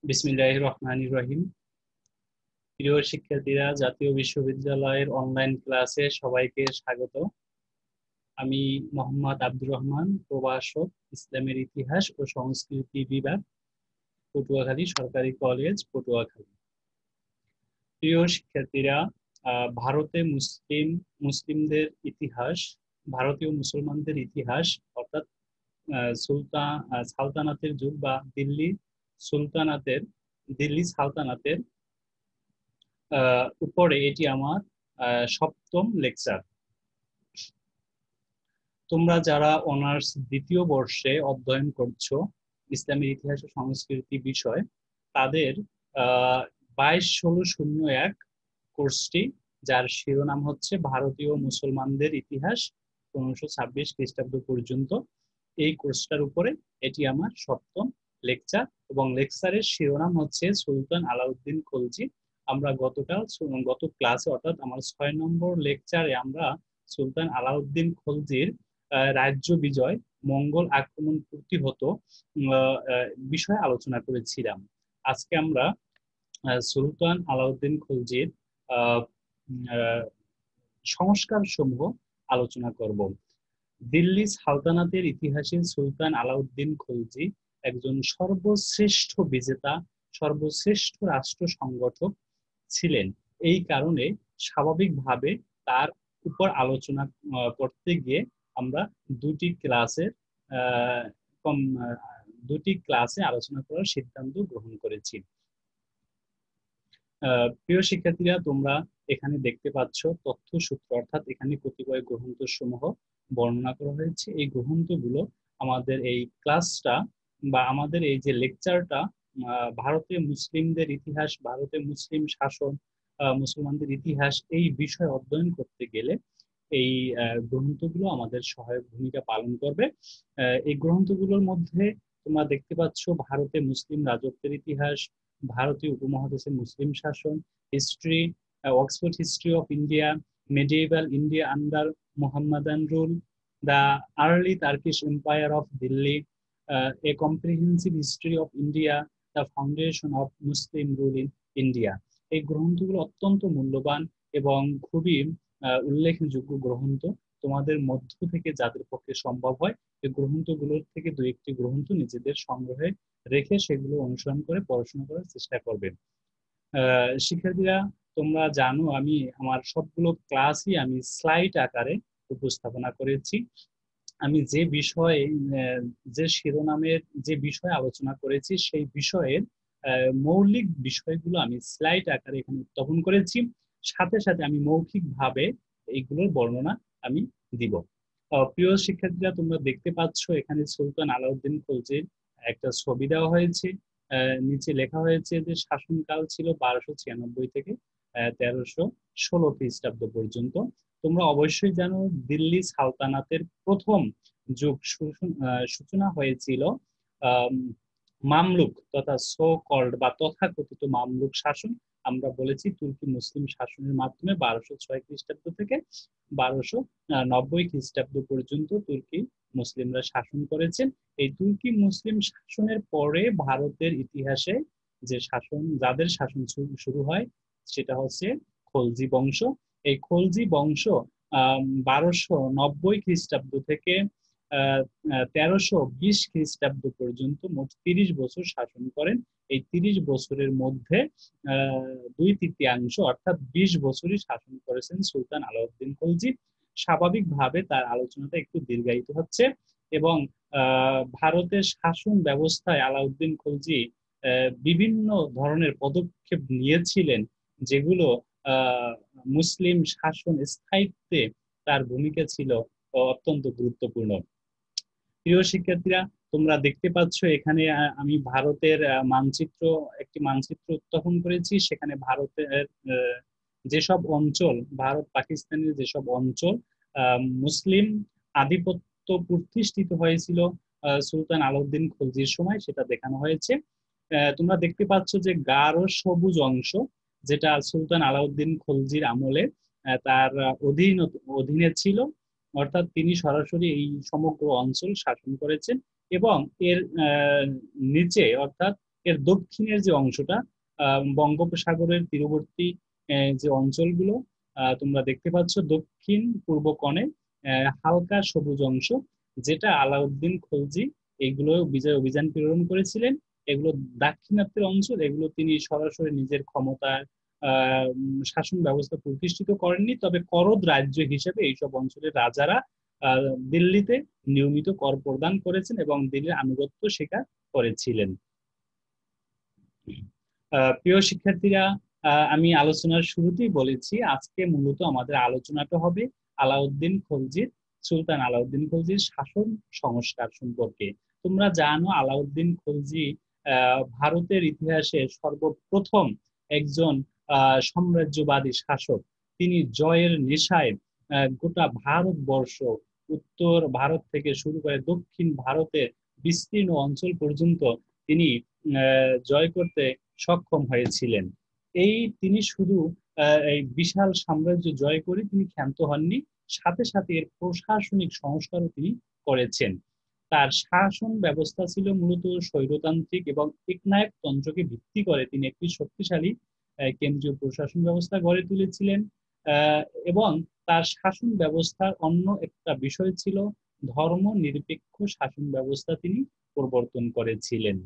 বিসমিল্লাহির রহমানির রহিম। প্রিয় শিক্ষার্থীরা, জাতীয় বিশ্ববিদ্যালয়ের অনলাইন ক্লাসে সবাইকে স্বাগত। আমি মোহাম্মদ আব্দুর রহমান, প্রভাষক, ইসলামের ইতিহাস ও সংস্কৃতি বিভাগ, পটুয়াখালী সরকারি কলেজ, পটুয়াখালী। প্রিয় শিক্ষার্থীরা, ভারতে মুসলিমদের ইতিহাস, ভারতীয় মুসলমানদের ইতিহাস অর্থাৎ সালতানাতের যুগ বা দিল্লি সালতানাতের উপরে এটি আমার সপ্তম লেকচার। তোমরা যারা অনার্স দ্বিতীয় বর্ষে অধ্যয়ন করছো ইসলামের ইতিহাস ও সংস্কৃতি বিষয়, তাদের 22-16-01 কোর্সটি, যার শিরোনাম হচ্ছে ভারতীয় মুসলমানদের ইতিহাস 1526 খ্রিস্টাব্দ পর্যন্ত, এই কোর্সটার উপরে এটি আমার সপ্তম লেকচার এবং লেকচারের শিরোনাম হচ্ছে সুলতান আলাউদ্দিন খলজি। আমরা গত ক্লাসে অর্থাৎ আমার 6 নম্বর লেকচারে আমরা সুলতান আলাউদ্দিন খলজির রাজ্য বিজয়, মঙ্গল আক্রমণ প্রতিহত বিষয়ে আলোচনা করেছিলাম। আজকে আমরা সুলতান আলাউদ্দিন খলজির সংস্কার সমূহ আলোচনা করব। দিল্লি সালতানাতের ইতিহাসে সুলতান আলাউদ্দিন খলজি একজন সর্বশ্রেষ্ঠ বিজেতা, সর্বশ্রেষ্ঠ রাষ্ট্র সংগঠক ছিলেন। এই কারণে স্বাভাবিকভাবে তার উপর আলোচনা করতে গিয়ে আমরা দুটি ক্লাসে আলোচনা করার সিদ্ধান্ত গ্রহণ করেছি। প্রিয় শিক্ষার্থীরা, তোমরা এখানে দেখতে পাচ্ছ তথ্যসূত্র, অর্থাৎ এখানে কতিপয় গ্রন্থ সমূহ বর্ণনা করা হয়েছে। এই গ্রন্থগুলো আমাদের এই ক্লাসটা বা আমাদের এই যে লেকচারটা ভারতীয় মুসলিমদের ইতিহাস, ভারতে মুসলিম শাসন, মুসলমানদের ইতিহাস এই বিষয় অধ্যয়ন করতে গেলে এই গ্রন্থগুলো আমাদের সহায়ক ভূমিকা পালন করবে। এই গ্রন্থগুলোর মধ্যে তোমরা দেখতে পাচ্ছ ভারতে মুসলিম রাজত্বের ইতিহাস, ভারতীয় উপমহাদেশে মুসলিম শাসন, history, Oxford history of India, medieval India under Muhammadan rule, the early Turkish Empire of Delhi, a comprehensive history of India, the foundation of Muslim rule in India। এই গ্রন্থগুলো অত্যন্ত মূল্যবান এবং খুবই উল্লেখযোগ্য গ্রন্থ। তোমাদের মধ্য থেকে যাদের পক্ষে সম্ভব হয় এই গ্রন্থগুলোর থেকে দুই একটি গ্রন্থ নিজেদের সংগ্রহে রেখে সেগুলো অনুসরণ করে পড়াশোনা করার চেষ্টা করবে। শিক্ষার্থীরা, তোমরা জানো আমি আমার সবগুলো ক্লাসই আমি স্লাইড আকারে উপস্থাপনা করেছি। আমি যে শিরোনামের যে বিষয় আলোচনা করেছি সেই বিষয়ের মৌলিক বিষয়গুলো আমি স্লাইড আকারে এখানে উত্থাপন করেছি, সাথে সাথে আমি মৌখিকভাবে এইগুলোর বর্ণনা আমি দিব। প্রিয় শিক্ষার্থীরা, তোমরা দেখতে পাচ্ছ এখানে সুলতান আলাউদ্দিন খলজির একটা ছবি দেওয়া হয়েছে। নিচে লেখা হয়েছে যে শাসনকাল ছিল 1296 থেকে 1316 খ্রিস্টাব্দ পর্যন্ত। তোমরা অবশ্যই জানো দিল্লি সালতানাতের প্রথম যুগ সূচনা হয়েছিল মামলুক তথা সো কল্ড বা তথাকথিত মামলুক শাসন, আমরা বলেছি তুর্কি মুসলিম শাসনের মাধ্যমে 1206 খ্রিস্টাব্দ থেকে 1290 খ্রিস্টাব্দ পর্যন্ত তুর্কি মুসলিমরা শাসন করেছেন। এই তুর্কি মুসলিম শাসনের পরে ভারতের ইতিহাসে যাদের শাসন শুরু হয় সেটা হচ্ছে খলজি বংশ। এই খলজি বংশ 1290 খ্রিস্টাব্দ থেকে 1320 খ্রিস্টাব্দ পর্যন্ত মোট 30 বছর শাসন করেন। এই 30 বছরের মধ্যে 2/3 অর্থাৎ 20 বছরই শাসন করেছেন সুলতান আলাউদ্দিন খলজি। স্বাভাবিকভাবে তার আলোচনাটা একটু দীর্ঘায়িত হচ্ছে এবং ভারতের শাসন ব্যবস্থায় আলাউদ্দিন খলজি বিভিন্ন ধরনের পদক্ষেপ নিয়েছিলেন, যেগুলো মুসলিম শাসন স্থায়িত্বে তার ভূমিকা ছিল অত্যন্ত গুরুত্বপূর্ণ। প্রিয় শিক্ষার্থীরা, তোমরা দেখতে পাচ্ছ এখানে আমি ভারতের একটি মানচিত্র উত্থাপন করেছি। সেখানে ভারতের যেসব অঞ্চল, ভারত পাকিস্তানের যেসব অঞ্চল মুসলিম আধিপত্য প্রতিষ্ঠিত হয়েছিল সুলতান আলাউদ্দিন খলজির সময় সেটা দেখানো হয়েছে। তোমরা দেখতে পাচ্ছ যে গাঢ় সবুজ অংশ, যেটা সুলতান আলাউদ্দিন খলজির আমলে তার অধীনে ছিল, অর্থাৎ তিনি সরাসরি এই সমগ্র অঞ্চল শাসন করেছেন। এবং এর নিচে অর্থাৎ এর দক্ষিণের যে অংশটা বঙ্গোপসাগরের তীরবর্তী যে অঞ্চলগুলো তোমরা দেখতে পাচ্ছ দক্ষিণ পূর্ব কোণে হালকা সবুজ অংশ, যেটা আলাউদ্দিন খলজি এইগুলো বিজয় অভিযান প্রেরণ করেছিলেন। এগুলো দাক্ষিণাত্যের অঞ্চল, এগুলো তিনি সরাসরি নিজের ক্ষমতার শাসন ব্যবস্থা প্রতিষ্ঠিত করেননি, তবে করদ রাজ্য হিসেবে এইসব অঞ্চলের রাজারা দিল্লিতে নিয়মিত কর প্রদান করেছেন এবং দিল্লির আনুগত্য স্বীকার করেছিলেন। প্রিয় শিক্ষার্থীরা, আমি আলোচনার শুরুতেই বলেছি আজকে মূলত আমাদের আলোচনাটা হবে আলাউদ্দিন খলজির সুলতান আলাউদ্দিন খলজির শাসন সংস্কার সম্পর্কে। তোমরা জানো আলাউদ্দিন খলজি ভারতের ইতিহাসে সর্বপ্রথম একজন সাম্রাজ্যবাদী শাসক। তিনি জয়ের নেশায় গোটা ভারতবর্ষ, উত্তর ভারত থেকে শুরু করে দক্ষিণ ভারতের বিস্তীর্ণ অঞ্চল পর্যন্ত তিনি জয় করতে সক্ষম হয়েছিলেন। তিনি শুধু এই বিশাল সাম্রাজ্য জয় করে তিনি ক্ষান্ত হননি, সাথে সাথে এর প্রশাসনিক সংস্কারও তিনি করেছেন। তার শাসন ব্যবস্থা ছিল মূলত স্বৈরতান্ত্রিক এবং একনায়কতন্ত্রকে ভিত্তি করে তিনি একটি শক্তিশালী কেন্দ্রীয় প্রশাসন ব্যবস্থা গড়ে তুলেছিলেন। এবং তার শাসন ব্যবস্থার অন্য একটা বিষয় ছিল ধর্ম নিরপেক্ষ শাসন ব্যবস্থা তিনি প্রবর্তন করেছিলেন।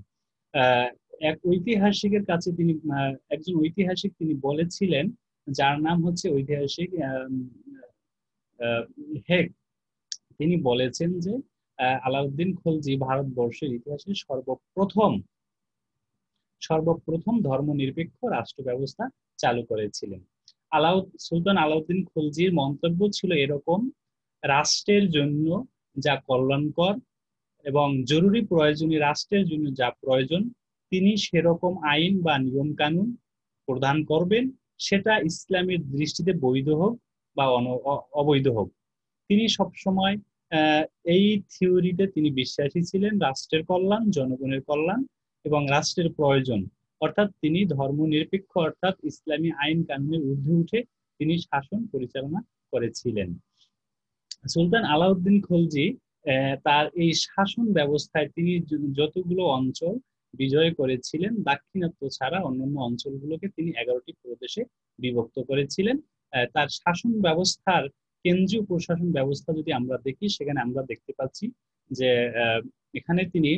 এক ঐতিহাসিকের কাছে তিনি একজন ঐতিহাসিক তিনি বলেছিলেন, যার নাম হচ্ছে ঐতিহাসিক হেগ। তিনি বলেছেন যে আলাউদ্দিন খলজি ভারতবর্ষের ইতিহাসে সর্বপ্রথম ধর্মনিরপেক্ষ রাষ্ট্র ব্যবস্থা চালু করেছিলেন। সুলতান আলাউদ্দিন খলজির মন্তব্য ছিল এরকম: রাষ্ট্রের জন্য যা কল্যাণকর এবং জরুরি প্রয়োজনীয় রাষ্ট্রের জন্য যা প্রয়োজন তিনি সেরকম আইন বা নিয়ম কানুন প্রদান করবেন, সেটা ইসলামের দৃষ্টিতে বৈধ হোক বা অবৈধ হোক। তিনি সবসময় এই থিওরিতে তিনি বিশ্বাসী ছিলেন, রাষ্ট্রের কল্যাণ, জনগণের কল্যাণ এবং রাষ্ট্রের প্রয়োজন, অর্থাৎ তিনি ধর্মনিরপেক্ষ অর্থাৎ ইসলামী আইন কানুনের ঊর্ধ্বে উঠে তিনি শাসন পরিচালনা করেছিলেন। সুলতান আলাউদ্দিন খলজি তার এই শাসন ব্যবস্থায় তিনি যতগুলো অঞ্চল বিজয় করেছিলেন, দাক্ষিণাত্য ছাড়া অন্যান্য অঞ্চলগুলোকে তিনি 11টি প্রদেশে বিভক্ত করেছিলেন। তার শাসন ব্যবস্থার কেন্দ্রীয় প্রশাসন ব্যবস্থা যদি আমরা দেখি, সেখানে আমরা দেখতে পাচ্ছি যে এখানে তিনি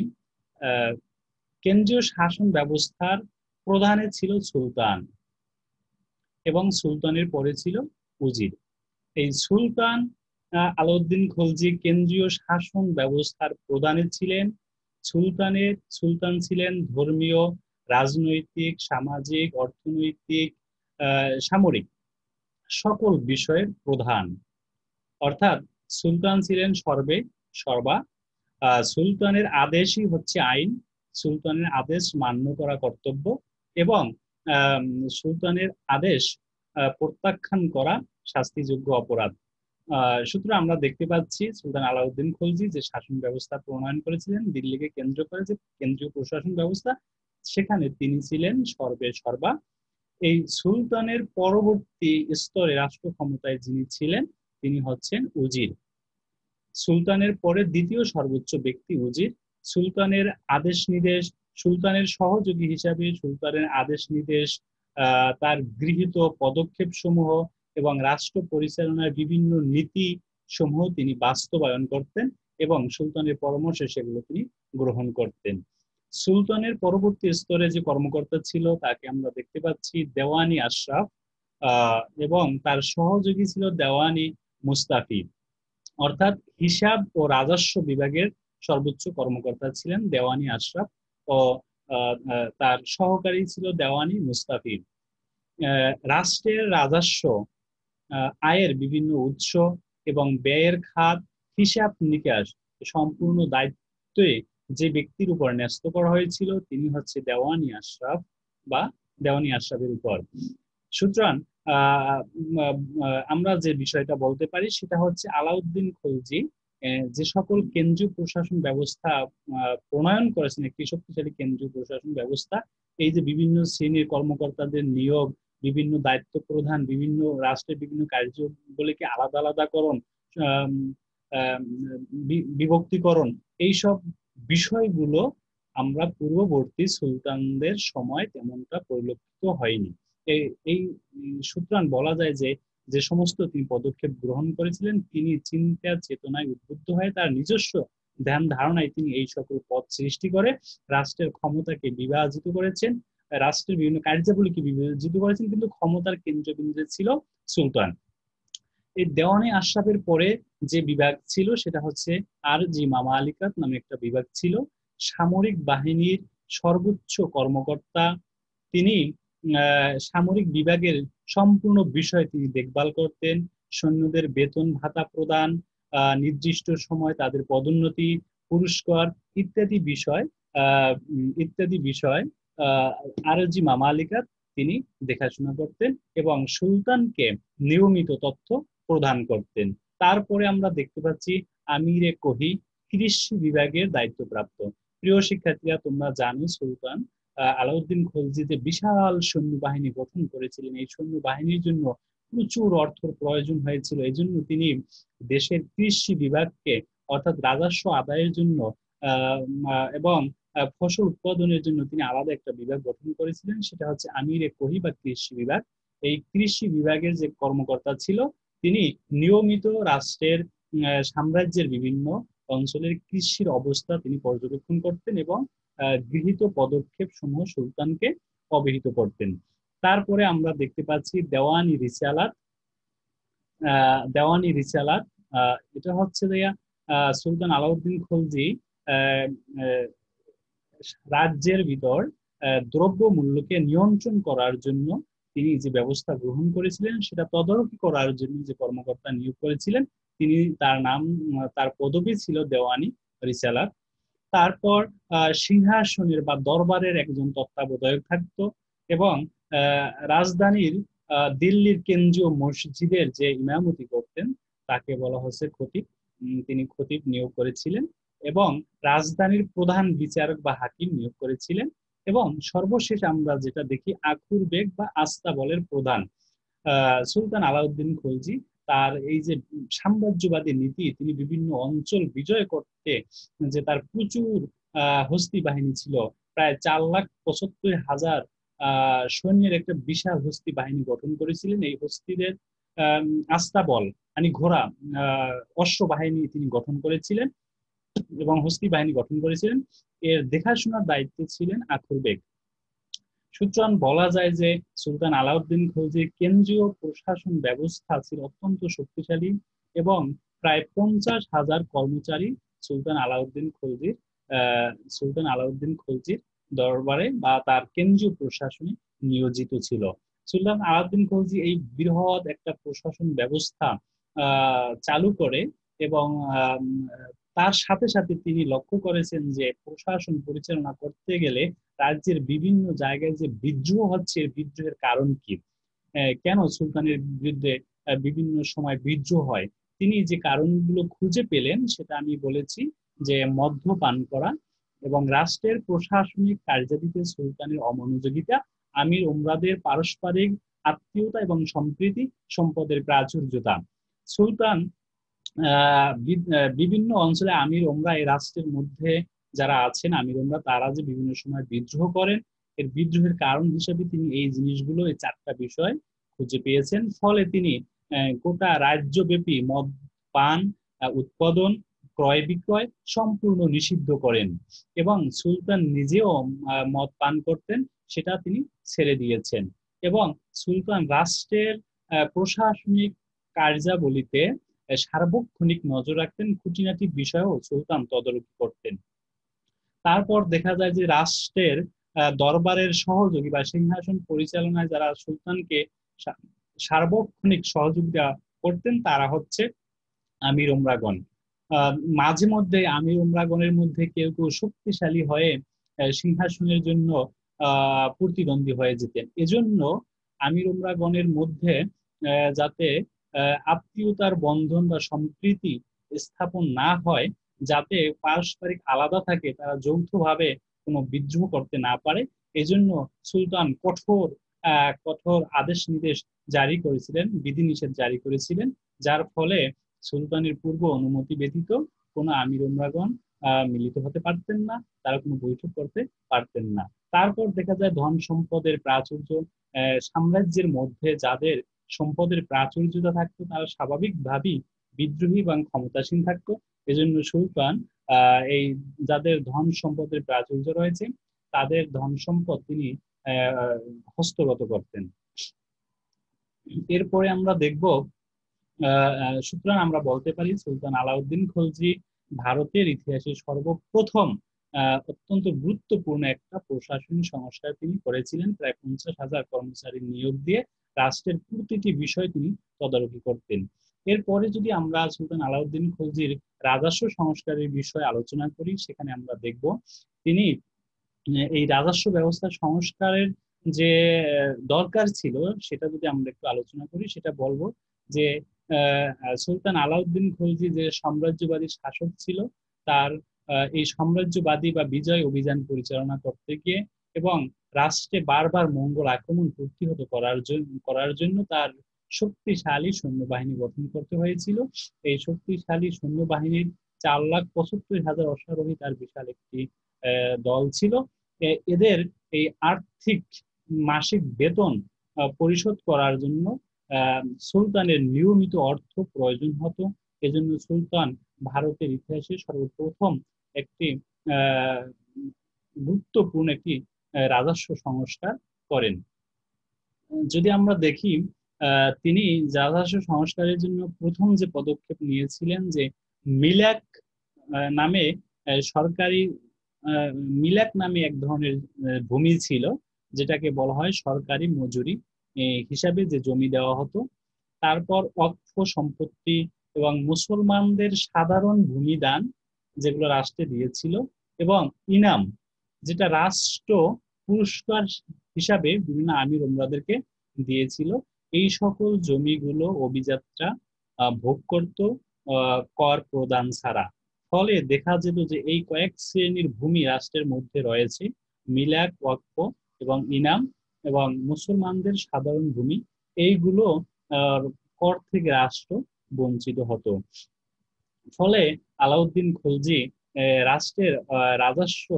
কেন্দ্রীয় শাসন ব্যবস্থার প্রধানে ছিল সুলতান এবং সুলতানের পরে ছিল উজির। এই সুলতান আলাউদ্দিন খলজি কেন্দ্রীয় শাসন ব্যবস্থার প্রধানে ছিলেন। সুলতান ছিলেন ধর্মীয়, রাজনৈতিক, সামাজিক, অর্থনৈতিক, সামরিক সকল বিষয়ের প্রধান, অর্থাৎ সুলতান ছিলেন সর্বা। সুলতানের আদেশই হচ্ছে আইন, সুলতানের আদেশ মান্য করা কর্তব্য এবং সুলতানের আদেশ প্রত্যাখ্যান করা শাস্তিযোগ্য অপরাধ। সুতরাং আমরা দেখতে পাচ্ছি সুলতান আলাউদ্দিন খলজি যে শাসন ব্যবস্থা প্রণয়ন করেছিলেন দিল্লিকে কেন্দ্র করে, যে কেন্দ্রীয় প্রশাসন ব্যবস্থা, সেখানে তিনি ছিলেন সর্বা। এই সুলতানের পরবর্তী স্তরে রাষ্ট্র ক্ষমতায় যিনি ছিলেন তিনি হচ্ছেন উজির। সুলতানের পরে দ্বিতীয় সর্বোচ্চ ব্যক্তি উজির। সুলতানের আদেশ নির্দেশ, সুলতানের সহযোগী হিসাবে সুলতানের আদেশ নির্দেশ, তার গৃহীত পদক্ষেপ সমূহ এবং রাষ্ট্র পরিচালনার বিভিন্ন নীতি সমূহ তিনি বাস্তবায়ন করতেন এবং সুলতানের পরামর্শে সেগুলো তিনি গ্রহণ করতেন। সুলতানের পরবর্তী স্তরে যে কর্মকর্তা ছিল তাকে আমরা দেখতে পাচ্ছি দেওয়ানি আশরাফ, এবং তার সহযোগী ছিল দেওয়ানি মুস্তাফি, অর্থাৎ হিসাব ও রাজস্ব বিভাগের সর্বোচ্চ কর্মকর্তা ছিলেন দেওয়ানি আশরাফ ও তার সহকারী ছিল দেওয়ানি মুস্তাফি। রাষ্ট্রের রাজস্ব, আয়ের বিভিন্ন উৎস এবং ব্যয়ের খাত, হিসাব নিকাশ সম্পূর্ণ দায়িত্বে যে ব্যক্তির উপর ন্যস্ত করা হয়েছিল তিনি হচ্ছে দেওয়ানি আশরাফ বা দেওয়ানি আশরাফের উপর। সুতরাং আমরা যে বিষয়টা বলতে পারি সেটা হচ্ছে আলাউদ্দিন খলজি যে সকল কেন্দ্রীয় প্রশাসন ব্যবস্থা প্রণয়ন করেছেন, একটি শক্তিশালী কেন্দ্রীয় প্রশাসন ব্যবস্থা, এই যে বিভিন্ন শ্রেণীর কর্মকর্তাদের নিয়োগ, বিভিন্ন দায়িত্ব প্রদান, বিভিন্ন রাষ্ট্রের বিভিন্ন কার্যগুলিকে আলাদা আলাদাকরণ, বিভক্তিকরণ, এইসব বিষয়গুলো আমরা পূর্ববর্তী সুলতানদের সময় তেমনটা পরিলক্ষিত হয়নি। এই এই সুতরাং বলা যায় যে যে সমস্ত তিনি পদক্ষেপ গ্রহণ করেছিলেন, তিনি চিন্তা চেতনায় উদ্বুদ্ধ হয়ে তার নিজস্ব ধ্যান ধারণায় তিনি এই সকল পদ সৃষ্টি করে রাষ্ট্রের ক্ষমতাকে বিভাজিত করেছেন, রাষ্ট্রের বিভিন্ন কার্যাবলীকে বিভাজিত করেছেন, কিন্তু ক্ষমতার কেন্দ্রবিন্দু ছিল সুলতান। এই দেওয়ানি আশরাফের পরে যে বিভাগ ছিল সেটা হচ্ছে আরজি মামালিকাত নামে একটা বিভাগ ছিল। সামরিক বাহিনীর সর্বোচ্চ কর্মকর্তা তিনি। সামরিক বিভাগের সম্পূর্ণ বিষয় তিনি দেখভাল করতেন। সৈন্যদের বেতন ভাতা প্রদান, নির্দিষ্ট সময় তাদের পদোন্নতি, পুরস্কার ইত্যাদি বিষয় ইত্যাদি বিষয় আহ আরজি মামালিকাত তিনি দেখাশোনা করতেন এবং সুলতানকে নিয়মিত তথ্য প্রদান করতেন। তারপরে আমরা দেখতে পাচ্ছি আমিরে কোহি কৃষি বিভাগের দায়িত্বপ্রাপ্ত। প্রিয় শিক্ষার্থীরা, তোমরা জানো সুলতান আলাউদ্দিন খলজি যে বিশাল সৈন্যবাহিনী গঠন করেছিলেন, এই সৈন্যবাহিনীর জন্য প্রচুর অর্থের প্রয়োজন হয়েছিল। এই জন্য তিনি দেশের কৃষি বিভাগকে অর্থাৎ রাজস্ব আদায়ের জন্য এবং ফসল উৎপাদনের জন্য তিনি আলাদা একটা বিভাগ গঠন করেছিলেন, সেটা হচ্ছে আমিরে কোহি বা কৃষি বিভাগ। এই কৃষি বিভাগের যে কর্মকর্তা ছিল তিনি নিয়মিত রাষ্ট্রের সাম্রাজ্যের বিভিন্ন অঞ্চলের কৃষির অবস্থা তিনি পর্যবেক্ষণ করতেন এবং গৃহীত পদক্ষেপ সমূহ সুলতানকে অবহিত করতেন। তারপরে আমরা দেখতে পাচ্ছি দেওয়ানি রিসালাত। দেওয়ানি রিসালাত এটা হচ্ছে যে সুলতান আলাউদ্দিন খলজি আহ, আহ, রাজ্যের ভিতর দ্রব্য মূল্যকে নিয়ন্ত্রণ করার জন্য তিনি যে ব্যবস্থা গ্রহণ করেছিলেন সেটা তদারকি করার জন্য যে কর্মকর্তা নিয়োগ করেছিলেন তিনি, তার নাম, তার পদবি ছিল দেওয়ানি রিসালাত। তারপর সিংহাসনের বা দরবারের একজন তত্ত্বাবধায়ক থাকতো এবং রাজধানীর দিল্লির কেন্দ্রীয় মসজিদের যে ইমামতি করতেন তাকে বলা হচ্ছে খতিব। তিনি খতিব নিয়োগ করেছিলেন এবং রাজধানীর প্রধান বিচারক বা হাকিম নিয়োগ করেছিলেন। এবং সর্বশেষ আমরা যেটা দেখি আখুর বেগ বা আস্তাবলের প্রধান সুলতান আলাউদ্দিন খলজি তার এই যে সাম্রাজ্যবাদী নীতি, তিনি বিভিন্ন অঞ্চল বিজয় করতে যে তার প্রচুর হস্তি বাহিনী ছিল, প্রায় 4,75,000 সৈন্যের একটা বিশাল হস্তি বাহিনী গঠন করেছিলেন। এই হস্তিদের আস্তাবল মানে ঘোড়া, অশ্ব বাহিনী তিনি গঠন করেছিলেন এবং হস্তি বাহিনী গঠন করেছিলেন। এর দেখাশোনার দায়িত্বে ছিলেন আখুর বেগ। সুতরাং বলা যায় যে সুলতান আলাউদ্দিন খলজির কেন্দ্রীয় প্রশাসন ব্যবস্থা ছিল অত্যন্ত শক্তিশালী এবং প্রায় 50,000 কর্মচারী সুলতান আলাউদ্দিন খলজির সুলতান আলাউদ্দিন খলজির দরবারে বা তার কেন্দ্রীয় প্রশাসনে নিয়োজিত ছিল। সুলতান আলাউদ্দিন খলজি এই বৃহৎ একটা প্রশাসন ব্যবস্থা চালু করে এবং তার সাথে সাথে তিনি লক্ষ্য করেছেন যে প্রশাসন পরিচালনা করতে গেলে রাজ্যের বিভিন্ন জায়গায় যে বিদ্রোহ হচ্ছে, বিদ্রোহের কারণ কি, কেন সুলতানের বিরুদ্ধে বিভিন্ন সময় বিদ্রোহ হয়, তিনি যে কারণগুলো খুঁজে পেলেন সেটা আমি বলেছি যে মদ্যপান করা এবং রাষ্ট্রের প্রশাসনিক কার্যাদিতে সুলতানের অমনোযোগিতা, আমির ওমরাদের পারস্পরিক আত্মীয়তা এবং সম্প্রীতি, সম্পদের প্রাচুর্যতা। সুলতান বিভিন্ন অঞ্চলে আমির ওমরা এই রাষ্ট্রের মধ্যে যারা আছেন আমির ওমরা তারা যে বিভিন্ন সময় বিদ্রোহ করেন, এর বিদ্রোহের কারণ হিসেবে তিনি এই জিনিসগুলো, এই 4টা বিষয় খুঁজে পেয়েছেন। ফলে তিনি গোটা রাজ্যব্যাপী মদ পান উৎপাদন ক্রয় বিক্রয় সম্পূর্ণ নিষিদ্ধ করেন এবং সুলতান নিজেও মদ পান করতেন, সেটা তিনি ছেড়ে দিয়েছেন। এবং সুলতান রাষ্ট্রের প্রশাসনিক কার্যাবলীতে সার্বক্ষণিক নজর রাখতেন, খুঁটিনাটি বিষয়েও সুলতান তদারকি করতেন। তারপর দেখা যায় যে রাষ্ট্রের দরবারের সহযোগী বা সিংহাসন পরিচালনায় যারা সুলতানকে সার্বক্ষণিক সহযোগিতা করতেন তারা হচ্ছে আমির ওমরাগণ। মাঝে মধ্যে আমির ওমরাগণের মধ্যে কেউ কেউ শক্তিশালী হয়ে সিংহাসনের জন্য প্রতিদ্বন্দ্বী হয়ে যেতেন। এজন্য আমির ওমরাগণের মধ্যে যাতে আত্মীয়তার বন্ধন বা সম্প্রীতি স্থাপন না হয়, যাতে পারস্পরিক আলাদা থাকে, তারা যৌথভাবে কোনো বিদ্রোহ করতে না পারে, এজন্য সুলতান কঠোর কঠোর আদেশ নির্দেশ জারি করেছিলেন, বিধিনিষেধ জারি করেছিলেন, যার ফলে সুলতানের পূর্ব অনুমতি ব্যতীত কোনো আমির ওমরাগণ মিলিত হতে পারতেন না, তারা কোনো বৈঠক করতে পারতেন না। তারপর দেখা যায় ধন সম্পদের প্রাচুর্য, সাম্রাজ্যের মধ্যে যাদের সম্পদের প্রাচুর্যতা থাকতো তারা স্বাভাবিকভাবেই বিদ্রোহী এবং ক্ষমতাসীন থাকতো। এজন্য সুলতান এই যাদের ধন সম্পদের প্রাচুর্য রয়েছে তাদের ধন সম্পদ তিনি আহ, হস্তগত করতেন। এরপরে আমরা দেখব, সুতরাং আমরা বলতে পারি সুলতান আলাউদ্দিন খলজি ভারতের ইতিহাসে সর্বপ্রথম অত্যন্ত গুরুত্বপূর্ণ একটা প্রশাসনিক সংস্কার তিনি করেছিলেন। প্রায় 50,000 কর্মচারী নিয়োগ দিয়ে রাষ্ট্রের প্রতিটি বিষয় তিনি তদারকি করতেন। এরপরে যদি আমরা সুলতান আলাউদ্দিন খলজির রাজস্ব সংস্কারের বিষয়ে আলোচনা করি, সেখানে আমরা দেখব তিনি এই রাজস্ব ব্যবস্থা সংস্কারের যে দরকার ছিল সেটা যদি আমরা একটু আলোচনা করি, সেটা বলবো যে সুলতান আলাউদ্দিন খলজি যে সাম্রাজ্যবাদী শাসক ছিল, তার এই সাম্রাজ্যবাদী বা বিজয় অভিযান পরিচালনা করতে গিয়ে এবং রাষ্ট্রে বারবার মঙ্গল আক্রমণ প্রতিহত করার জন্য তার শক্তিশালী সৈন্যবাহিনী গঠন করতে হয়েছিল। এই শক্তিশালী সৈন্যবাহিনীর 4,75,000 অশ্বারোহী তার বিশাল একটি দল ছিল। এদের এই আর্থিক মাসিক বেতন পরিশোধ করার জন্য সুলতানের নিয়মিত অর্থ প্রয়োজন হতো। এজন্য সুলতান ভারতের ইতিহাসে সর্বপ্রথম একটি আহ গুরুত্বপূর্ণ একটি রাজস্ব সংস্কার করেন। যদি আমরা দেখি তিনি রাজস্ব সংস্কারের জন্য প্রথম যে পদক্ষেপ নিয়েছিলেন, যে মিলাক নামে সরকারি মিলাক নামে এক ধরনের ভূমি ছিল, যেটাকে বলা হয় সরকারি মজুরি হিসাবে যে জমি দেওয়া হতো। তারপর অক্ষ সম্পত্তি এবং মুসলমানদের সাধারণ ভূমি দান যেগুলো রাষ্ট্রে দিয়েছিল, এবং ইনাম যেটা রাষ্ট্র পুরস্কার হিসাবে বিভিন্ন আমির ওমরাদেরকে দিয়েছিল। এই সকল জমিগুলো অভিজাতরা ভোগ করত কর প্রদান ছাড়া। ফলে দেখা যেত যে এই কয়েক শ্রেণীর ভূমি রাষ্ট্রের মধ্যে রয়েছে, মিলাক, ওয়াকফ এবং ইনাম এবং মুসলমানদের সাধারণ ভূমি, এইগুলো কর থেকে রাষ্ট্র বঞ্চিত হতো। ফলে আলাউদ্দিন খলজি রাষ্ট্রের রাজস্ব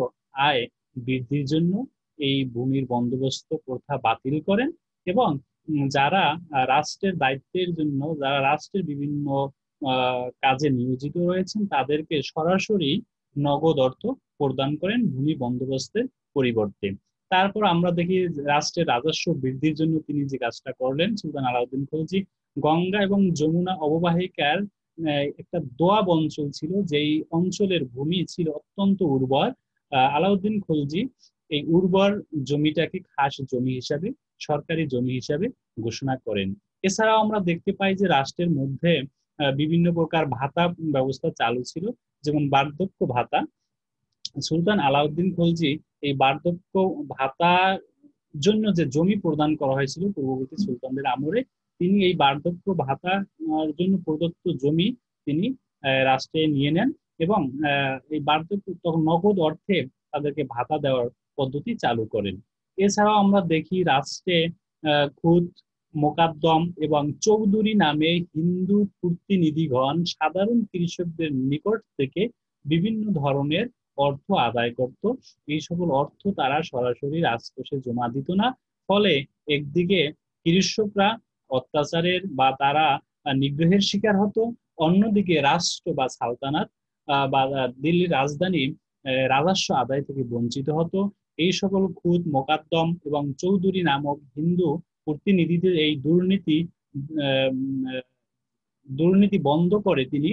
আয় বৃদ্ধির জন্য এই ভূমির বন্দোবস্ত প্রথা বাতিল করেন, এবং যারা রাষ্ট্রের দায়িত্বের জন্য, যারা রাষ্ট্রের বিভিন্ন কাজে নিয়োজিত রয়েছেন তাদেরকে সরাসরি নগদ অর্থ প্রদান করেন ভূমি বন্দোবস্তের পরিবর্তে। তারপর আমরা দেখি রাষ্ট্রের রাজস্ব বৃদ্ধির জন্য তিনি যে কাজটা করলেন সুলতান আলাউদ্দিন খলজি, গঙ্গা এবং যমুনা অববাহিকার একটা দোয়াব অঞ্চল ছিল, যেই অঞ্চলের ভূমি ছিল অত্যন্ত উর্বর। আলাউদ্দিন খলজি এই উর্বর জমিটাকে খাস জমি হিসাবে, সরকারি জমি হিসাবে ঘোষণা করেন। এছাড়াও আমরা দেখতে পাই যে রাষ্ট্রের মধ্যে বিভিন্ন প্রকার ভাতা ব্যবস্থা চালু ছিল, যেমন বার্ধক্য ভাতা। সুলতান আলাউদ্দিন খলজি এই বার্ধক্য ভাতার জন্য যে জমি প্রদান করা হয়েছিল পূর্ববর্তী সুলতানদের আমলে, তিনি এই বার্ধক্য ভাতার জন্য প্রদত্ত জমি তিনি রাষ্ট্রে নিয়ে নেন, এবং এই বার্ধক্য তখন নগদ অর্থে তাদেরকে ভাতা দেওয়ার পদ্ধতি চালু করেন। এছাড়াও আমরা দেখি রাষ্ট্রে খুদ, মোকাদ্দম এবং চৌধুরী নামে হিন্দু প্রতিনিধিগণ সাধারণ কৃষকদের নিকট থেকে বিভিন্ন ধরনের অর্থ আদায় করত। এই সকল অর্থ তারা সরাসরি রাজকোষে জমা দিত না। ফলে একদিকে কৃষকরা অত্যাচারের বা তারা নিগ্রহের শিকার হতো, অন্যদিকে রাষ্ট্র বা সালতানাত বা দিল্লির রাজধানী রাজস্ব আদায় থেকে বঞ্চিত হতো। এই সকল খুদ, মোকাদ্দম এবং চৌধুরী নামক হিন্দু প্রতিনিধিদের এই দুর্নীতি বন্ধ করে তিনি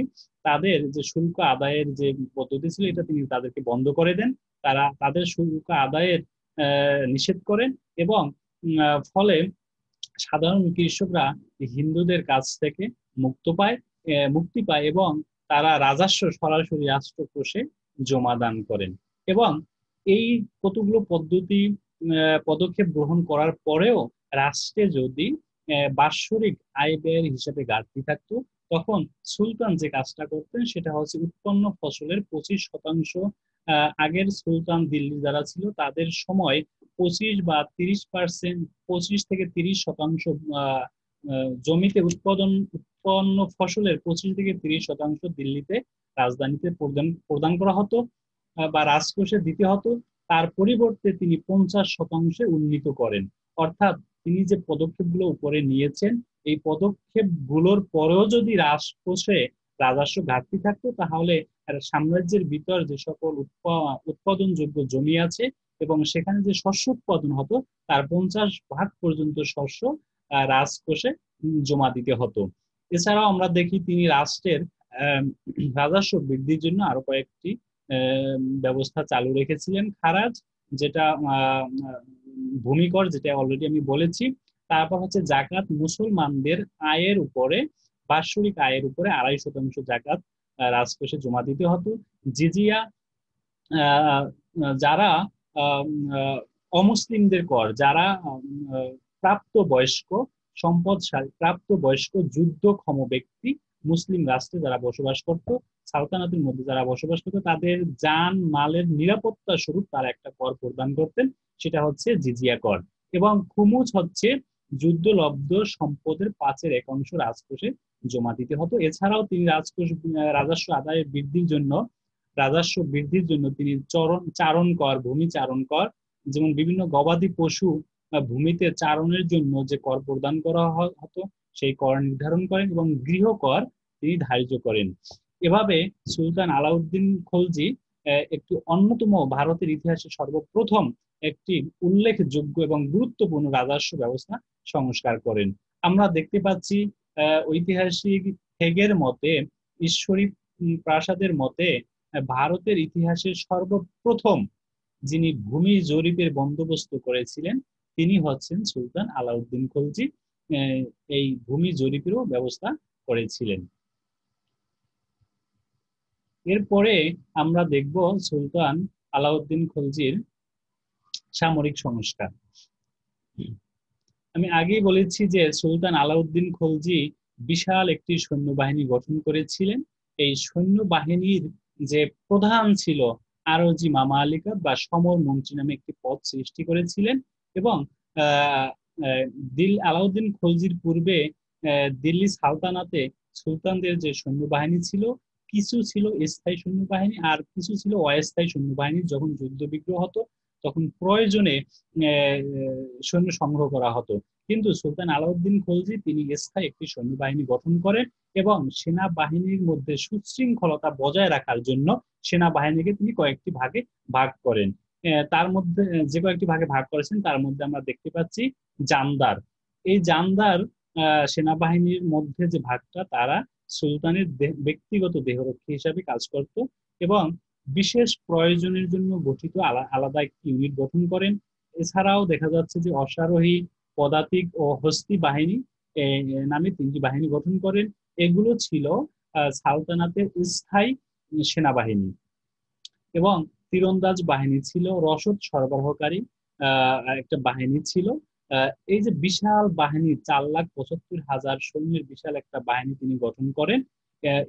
তাদের যে শুল্ক আদায়ের যে পদ্ধতি ছিল এটা তিনি তাদেরকে বন্ধ করে দেন। তারা তাদের শুল্ক আদায়ের নিষেধ করেন, এবং ফলে সাধারণ কৃষকরা হিন্দুদের কাছ থেকে মুক্তি পায় এবং তারা রাজস্ব সরাসরি রাষ্ট্রকোষে জমা দান করেন। এবং এই কতগুলো পদক্ষেপ গ্রহণ করার পরেও রাষ্ট্রে যদি বাৎসরিক আয় ব্যয়ের হিসাবে ঘাটতি থাকতো, তখন সুলতান যে কাজটা করতেন সেটা হচ্ছে উৎপন্ন ফসলের 25%, আগের সুলতান দিল্লি যারা ছিল তাদের সময় 25 বা 30%, 25 থেকে 30% জমিতে উৎপন্ন ফসলের 25 থেকে 30% দিল্লিতে রাজধানীতে প্রদান প্রদান করা হতো বা রাজকোষে দিতে হতো, তার পরিবর্তে তিনি 50% উন্নীত করেন। অর্থাৎ তিনি যে পদক্ষেপগুলো উপরে নিয়েছেন, এই পদক্ষেপগুলোর পরেও যদি রাজকোষে রাজস্ব ঘাটতি থাকতো, তাহলে সাম্রাজ্যের ভিতর যে সকল উৎপাদনযোগ্য জমি আছে এবং সেখানে যে শস্য উৎপাদন হতো, তার 50% পর্যন্ত শস্য রাজকোষে জমা দিতে হতো। এছাড়াও আমরা দেখি তিনি রাষ্ট্রের রাজস্ব বৃদ্ধির জন্য আরো কয়েকটি ব্যবস্থা চালু রেখেছিলেন। খারাজ, যেটা ভূমিকর, যেটা অলরেডি আমি বলেছি। তারপর হচ্ছে জাকাত, মুসলমানদের আয়ের উপরে, বাৎসরিক আয়ের উপরে 2.5% জাকাত রাজকোষে জমা দিতে হতো। জিজিয়া, যারা অমুসলিমদের কর, যারা প্রাপ্ত বয়স্ক, সম্পদশালী প্রাপ্ত বয়স্ক যুদ্ধক্ষম ব্যক্তি মুসলিম রাষ্ট্রে যারা বসবাস করত, সালতানাতের মধ্যে যারা বসবাস করতো, তাদের জান মালের নিরাপত্তা স্বরূপ তারা একটা কর প্রদান করতেন, সেটা হচ্ছে জিজিয়া কর। এবং খুমুজ হচ্ছে যুদ্ধলব্ধ সম্পদের 1/5 রাজকোষে জমা দিতে হতো। এছাড়াও তিনি রাজস্ব আদায়ের বৃদ্ধির জন্য, রাজস্ব বৃদ্ধির জন্য তিনি চারণ কর, ভূমি চারণ কর, যেমন বিভিন্ন গবাদি পশু ভূমিতে চারণের জন্য যে কর প্রদান করা হতো, সেই কর নির্ধারণ করেন এবং গৃহকর তিনি ধার্য করেন। এভাবে সুলতান আলাউদ্দিন খলজি একটি অন্যতম, ভারতের ইতিহাসে সর্বপ্রথম একটি উল্লেখযোগ্য এবং গুরুত্বপূর্ণ রাজস্ব ব্যবস্থা সংস্কার করেন। আমরা দেখতে পাচ্ছি ঐতিহাসিক হেগের মতে, ঈশ্বরী প্রাসাদের মতে, ভারতের ইতিহাসের সর্বপ্রথম যিনি ভূমি জরিপের বন্দোবস্ত করেছিলেন, তিনি হচ্ছেন সুলতান আলাউদ্দিন খলজি। এই ভূমি জরিপেরও ব্যবস্থা করেছিলেন। এরপরে আমরা দেখব সুলতান আলাউদ্দিন খলজির সামরিক সংস্কার। আমি আগেই বলেছি যে সুলতান আলাউদ্দিন খলজি বিশাল একটি সৈন্যবাহিনী গঠন করেছিলেন। এই সৈন্যবাহিনীর যে প্রধান ছিল আরজি মামালিকা বা সমর মন্ত্রী নামে একটি পদ সৃষ্টি করেছিলেন। এবং আলাউদ্দিন খলজির পূর্বে দিল্লি সালতানাতে সুলতানদের যে সৈন্যবাহিনী ছিল, কিছু ছিল স্থায়ী সৈন্যবাহিনী আর কিছু ছিল অস্থায়ী সৈন্যবাহিনী। যখন যুদ্ধ বিগ্রহ হতো, তখন প্রয়োজনে সৈন্য সংগ্রহ করা হতো। কিন্তু সুলতান আলাউদ্দিন খলজি তিনি স্থায়ী একটি সৈন্যবাহিনী গঠন করেন এবং সেনাবাহিনীর মধ্যে সুশৃঙ্খলতা বজায় রাখার জন্য সেনাবাহিনীকে তিনি কয়েকটি ভাগে ভাগ করেন। তার মধ্যে যে কয়েকটি ভাগে ভাগ করেছেন, তার মধ্যে আমরা দেখতে পাচ্ছি জামদার। এই জামদার সেনাবাহিনীর মধ্যে যে ভাগটা, তারা সুলতানের ব্যক্তিগত দেহরক্ষী হিসাবে কাজ করত এবং বিশেষ প্রয়োজনের জন্য গঠিত আলাদা একটি ইউনিট গঠন করেন। এছাড়াও দেখা যাচ্ছে যে অশ্বারোহী, পদাতিক ও হস্তি বাহিনী নামে 3টি বাহিনী গঠন করেন। এগুলো ছিল সালতানাতের স্থায়ী সেনাবাহিনী। এবং তীরন্দাজ বাহিনী ছিল, রসদ সরবরাহকারী একটা বাহিনী ছিল। এই যে বিশাল বাহিনী, 4,75,000 সৈন্যের বিশাল একটা বাহিনী তিনি গঠন করেন।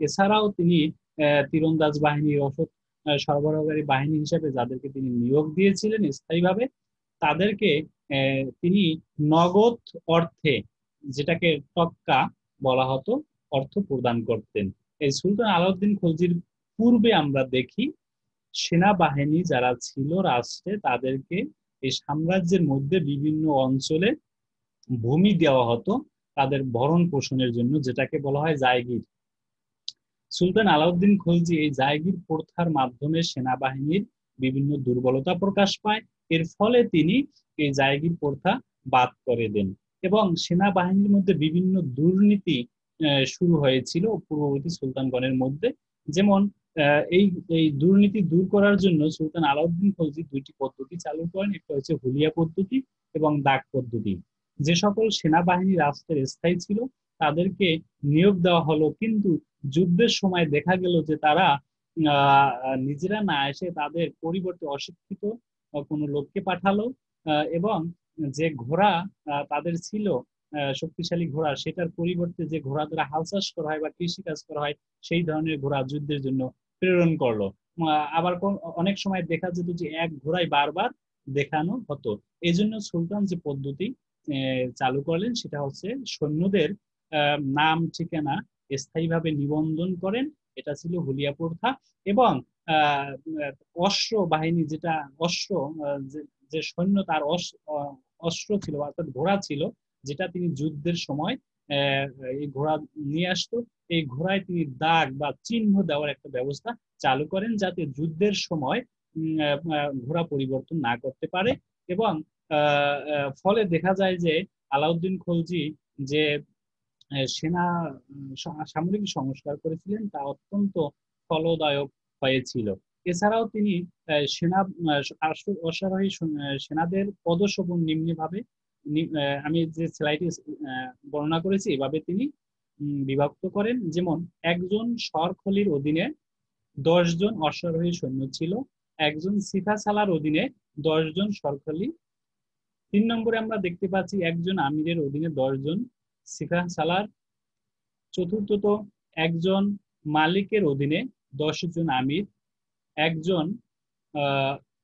এছাড়াও তিনি তীরন্দাজ বাহিনী, রসদ সরবরাহকারী বাহিনী হিসেবে যাদেরকে তিনি নিয়োগ দিয়েছিলেন স্থায়ীভাবে, তাদেরকে তিনি নগদ অর্থে, যেটাকে টক্কা বলা হতো, অর্থ প্রদান করতেন। এই সুলতান আলাউদ্দিন খলজির পূর্বে আমরা দেখি সেনাবাহিনী যারা ছিল রাষ্ট্রে, তাদেরকে এই সাম্রাজ্যের মধ্যে বিভিন্ন অঞ্চলে ভূমি দেওয়া হতো তাদের ভরণ পোষণের জন্য, যেটাকে বলা হয় জায়গির। সুলতান আলাউদ্দিন খলজি এই জায়গির প্রথার মাধ্যমে সেনাবাহিনীর বিভিন্ন দুর্বলতা প্রকাশ পায়। এর ফলে তিনি এই জায়গির প্রথা বাদ করে দেন এবং সেনাবাহিনীর মধ্যে বিভিন্ন দুর্নীতি শুরু হয়েছিল পূর্ববর্তী সুলতানগণের মধ্যে। যেমন এই এই দুর্নীতি দূর করার জন্য সুলতান আলাউদ্দিন খলজি 2টি পদ্ধতি চালু করেন। একটা হচ্ছে হুলিয়া পদ্ধতি এবং দাগ পদ্ধতি। যে সকল সেনাবাহিনী রাষ্ট্রের স্থায়ী ছিল, তাদেরকে নিয়োগ দেওয়া হলো, কিন্তু যুদ্ধের সময় দেখা গেল যে তারা নিজেরা না এসে তাদের পরিবর্তে অশিক্ষিত কোনো লোককে পাঠালো এবং যে ঘোড়া তাদের ছিল, শক্তিশালী ঘোড়া, সেটার পরিবর্তে যে ঘোড়া দ্বারা হাল চাষ করা হয় বা কৃষি কাজ করা হয়, সেই ধরনের ঘোড়া যুদ্ধের জন্য প্রেরণ করলো। আবার অনেক সময় দেখা যেত যে এক ঘোড়ায় বারবার দেখানো হতো। এই জন্য সুলতান যে পদ্ধতি চালু করলেন, সেটা হচ্ছে সৈন্যদের নাম ঠিকানা স্থায়ীভাবে নিবন্ধন করেন এটা ছিল হুলিয়া প্রথা। এবং আহ, অশ্ব বাহিনী, যেটা অশ্ব, যে সৈন্য তার অস্ত্র ছিল অর্থাৎ ঘোড়া ছিল, যেটা তিনি যুদ্ধের সময় আহ, এই ঘোড়া নিয়ে আসতো। এই ঘোড়ায় তিনি দাগ বা চিহ্ন দেওয়ার একটা ব্যবস্থা চালু করেন, যাতে যুদ্ধের সময় ঘোড়া পরিবর্তন না করতে পারে। এবং ফলে দেখা যায় যে আলাউদ্দিন খলজি যে সেনা সামরিক সংস্কার করেছিলেন তা অত্যন্ত ফলদায়ক হয়েছিল। এছাড়াও তিনি সেনা অশ্বারোহী সেনাদের পদশোভন নিম্নভাবে, আমি যে স্লাইডে বর্ণনা করেছি এভাবে তিনি বিভক্ত করেন। যেমন একজন সরখলির অধীনে 10 জন অশ্বারোহী সৈন্য ছিল, একজন সিফা সালার অধীনে 10 জন সরখলি। 3 নম্বরে আমরা দেখতে পাচ্ছি একজন আমিরের অধীনে 10 জন সিফা সালার। চতুর্থত একজন মালিকের অধীনে 10 জন আমির, একজন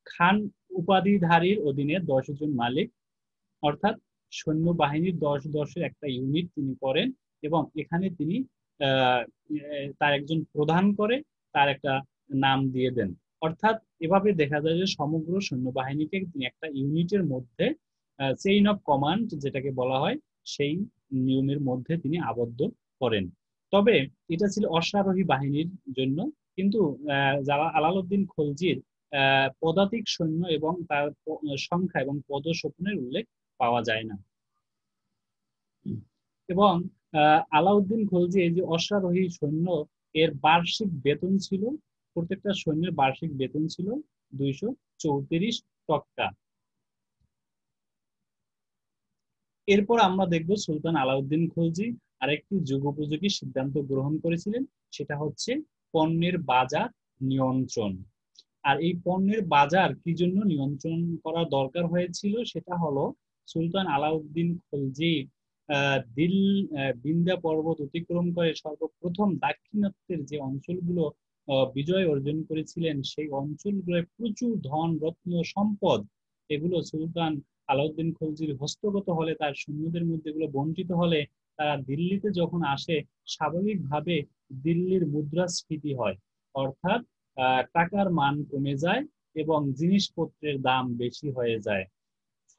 খান উপাধিধারীর অধীনে 10 জন মালিক। অর্থাৎ সৈন্যবাহিনীর 10-10-এর একটা ইউনিট তিনি করেন, এবং এখানে তিনি তার একজন প্রধান করে তার একটা নাম দিয়ে দেন। অর্থাৎ এভাবে দেখা যায় যে সমগ্র সৈন্যবাহিনীকে তিনি একটা ইউনিটের মধ্যে, চেইন অফ কমান্ড যেটাকে বলা হয়, সেই নিয়মের মধ্যে তিনি আবদ্ধ করেন। তবে এটা ছিল অশ্বারোহী বাহিনীর জন্য, কিন্তু যারা আলাউদ্দিন খলজির পদাতিক সৈন্য এবং তার সংখ্যা এবং পদস্বপনের উল্লেখ পাওয়া যায় না। এবং আলাউদ্দিন খলজি এই যে অশ্বারোহী সৈন্য, এর বার্ষিক বেতন ছিল, প্রত্যেকটা সৈন্যের বার্ষিক বেতন ছিল 234 টক্কা। এরপর আমরা দেখব সুলতান আলাউদ্দিন খলজি আরেকটি যুগোপযোগী সিদ্ধান্ত গ্রহণ করেছিলেন, সেটা হচ্ছে পণ্যের বাজার নিয়ন্ত্রণ। আর এই পণ্যের বাজার কি জন্য নিয়ন্ত্রণ করা দরকার হয়েছিল, সেটা হলো সুলতান আলাউদ্দিন খলজি বিন্ধ্যা পর্বত অতিক্রম করে সর্বপ্রথম দাক্ষিণাত্যের যে অঞ্চলগুলো বিজয় অর্জন করেছিলেন, সেই অঞ্চলগুলোয় প্রচুর ধন রত্ন সম্পদ, এগুলো সুলতান আলাউদ্দিন খলজির হস্তগত হলে, তার সৈন্যদের মধ্যে এগুলো বন্টিত হলে, তারা দিল্লিতে যখন আসে স্বাভাবিকভাবে দিল্লির মুদ্রাস্ফীতি হয়, অর্থাৎ টাকার মান কমে যায় এবং জিনিসপত্রের দাম বেশি হয়ে যায়।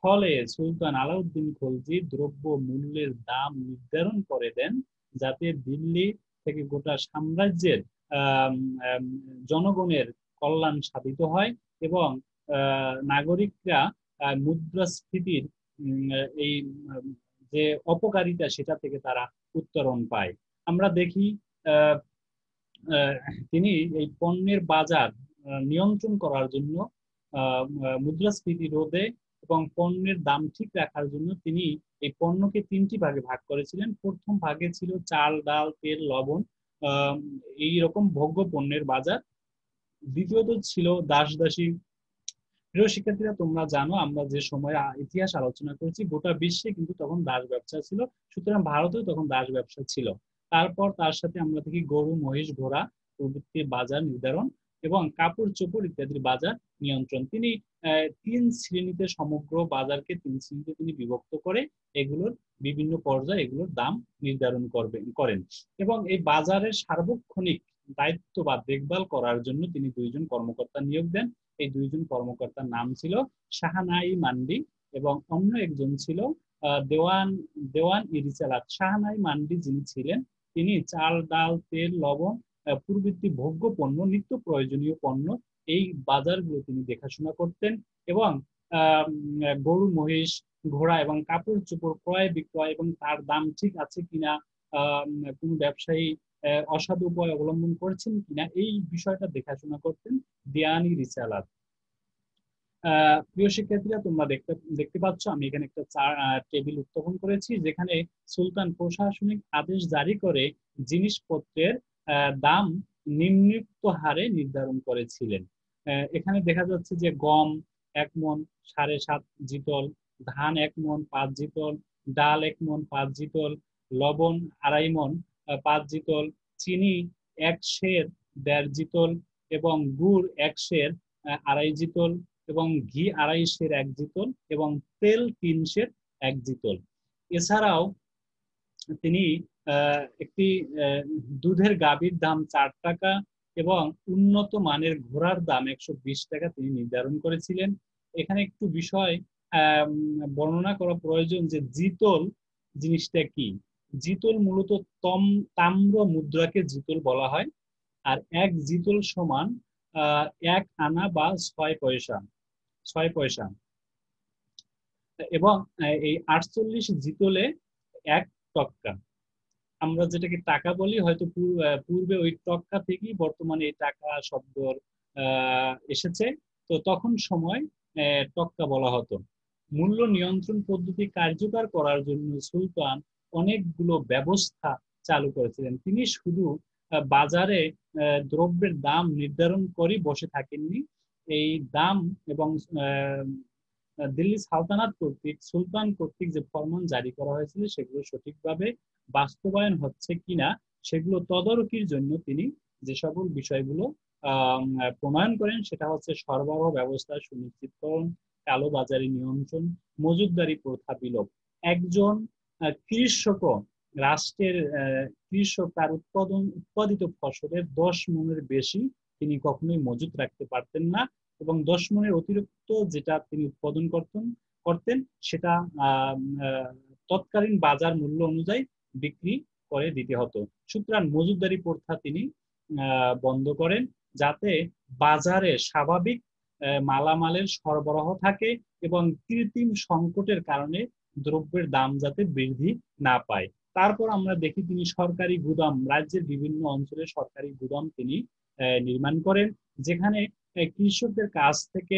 ফলে সুলতান আলাউদ্দিন খলজি দ্রব্য মূল্যের দাম নির্ধারণ করে দেন, যাতে দিল্লি থেকে গোটা সাম্রাজ্যের জনগণের কল্যাণ সাধিত হয় এবং নাগরিকরা মুদ্রাস্ফীতির এই যে অপকারিতা, সেটা থেকে তারা উত্তরণ পায়। আমরা দেখি তিনি এই পণ্যের বাজার নিয়ন্ত্রণ করার জন্য, মুদ্রাস্ফীতি রোধে এবং পণ্যের দাম ঠিক রাখার জন্য তিনি এই পণ্যকে 3টি ভাগে ভাগ করেছিলেন। প্রথম ভাগে ছিল চাল, ডাল, তেল, লবণ, এই রকম ভোগ্য পণ্যের বাজার। দ্বিতীয়ত ছিল দাস দাসী। প্রিয় শিক্ষার্থীরা, তোমরা জানো আমরা যে সময় ইতিহাস আলোচনা করছি, গোটা বিশ্বে কিন্তু তখন দাস ব্যবসা ছিল, সুতরাং ভারতেও তখন দাস ব্যবসা ছিল। তারপর তার সাথে আমরা দেখি গরু, মহিষ, ঘোড়া প্রভৃতির বাজার নির্ধারণ এবং কাপড় চোপড় ইত্যাদির বাজার নিয়ন্ত্রণ। তিনি 3 শ্রেণীতে, সমগ্র বাজারকে 3 শ্রেণীতে তিনি বিভক্ত করে এগুলোর বিভিন্ন পর্যায়ে এগুলোর দাম নির্ধারণ করেন। এবং এই বাজারের সার্বক্ষণিক দায়িত্ব বা দেখভাল করার জন্য তিনি 2 জন কর্মকর্তা নিয়োগ দেন। এই 2 জন কর্মকর্তার নাম ছিল শাহনাই মান্ডি এবং অন্য একজন ছিল দেওয়ান দেওয়ান ইরিসালাত। শাহনাই মান্ডি যিনি ছিলেন, তিনি চাল, ডাল, তেল, লবণ প্রভৃতি ভোগ্য পণ্য, নিত্য প্রয়োজনীয় পণ্য, এই বাজারগুলো তিনি দেখাশোনা করতেন। এবং গরু, মহিষ, ঘোড়া এবং কাপড় চোপড় ক্রয় বিক্রয় এবং তার দাম ঠিক আছে কিনা, কোন ব্যবসায়ী অসাধু উপায় অবলম্বন করছেন কিনা, এই বিষয়টা দেখাশোনা করতেন দেওয়ানি রিসালাত। প্রিয় শিক্ষার্থীরা, তোমরা দেখতে পাচ্ছ আমি এখানে একটা টেবিল উত্থাপন করেছি, যেখানে সুলতান প্রশাসনিক আদেশ জারি করে জিনিসপত্রের দাম নিম্নোক্ত হারে নির্ধারণ করেছিলেন। এখানে দেখা যাচ্ছে যে গম 1 মণ 7.5 জিতল, ধান 1 মণ 5 জিতল, ডাল 1 মণ 5 জিতল, লবণ 2.5 মণ 5 জিতল, চিনি 1 সের 1.5 জিতল, এবং গুড় 1 সের 2.5 জিতল, এবং ঘি 2.5 সের 1 জিতল, এবং তেল 3 সের 1 জিতল। এছাড়াও তিনি একটি দুধের গাভীর দাম 4 টাকা এবং উন্নত মানের ঘোড়ার দাম 120 টাকা তিনি নির্ধারণ করেছিলেন। এখানে একটু বিষয় বর্ণনা করা প্রয়োজন যে জিতল জিনিসটা কি। জিতল মূলত তাম্র মুদ্রাকে জিতল বলা হয়। আর এক জিতল সমান 1 আনা বা 6 পয়সা। 6 পয়সা। এবং এই 48 জিতলে 1 টক্কা। আমরা যেটাকে টাকা বলি, হয়তো পূর্বে ওই টক্কা থেকেই বর্তমানে এই টাকা শব্দ এসেছে। তো তখন সময় টক্কা বলা হতো। মূল্য নিয়ন্ত্রণ পদ্ধতি কার্যকর করার জন্য সুলতান অনেকগুলো ব্যবস্থা চালু করেছিলেন। তিনি শুধু বাজারে দ্রব্যের দাম নির্ধারণ করে বসে থাকেননি। এই দাম এবং দিল্লি সালতানাত কর্তৃক, সুলতান কর্তৃক যে ফরমান জারি করা হয়েছিল সেগুলো সঠিকভাবে বাস্তবায়ন হচ্ছে কিনা সেগুলো তদারকির জন্য তিনি যে সকল বিষয়গুলো প্রণয়ন করেন সেটা হচ্ছে সরবরাহ ব্যবস্থা সুনিশ্চিতকরণ, কালোবাজারি নিয়ন্ত্রণ, মজুতদারি প্রথা বিলোপ। একজন কৃষক, রাষ্ট্রের কৃষক তার উৎপাদিত ফসলের 10 মণের বেশি তিনি কখনোই মজুত রাখতে পারতেন না এবং 10 মণের অতিরিক্ত যেটা তিনি উৎপাদন করতেন সেটা তৎকালীন বাজার মূল্য অনুযায়ী বিক্রি করে দিতে হতো। সুতরাং মজুতদারি প্রথা তিনি বন্ধ করেন, যাতে বাজারে স্বাভাবিক মালামালের সরবরাহ থাকে এবং কৃত্রিম সংকটের কারণে দ্রব্যের দাম যাতে বৃদ্ধি না পায়। তারপর আমরা দেখি তিনি সরকারি গুদাম, রাজ্যের বিভিন্ন অঞ্চলে সরকারি গুদাম তিনি নির্মাণ করেন, যেখানে কৃষকদের কাছ থেকে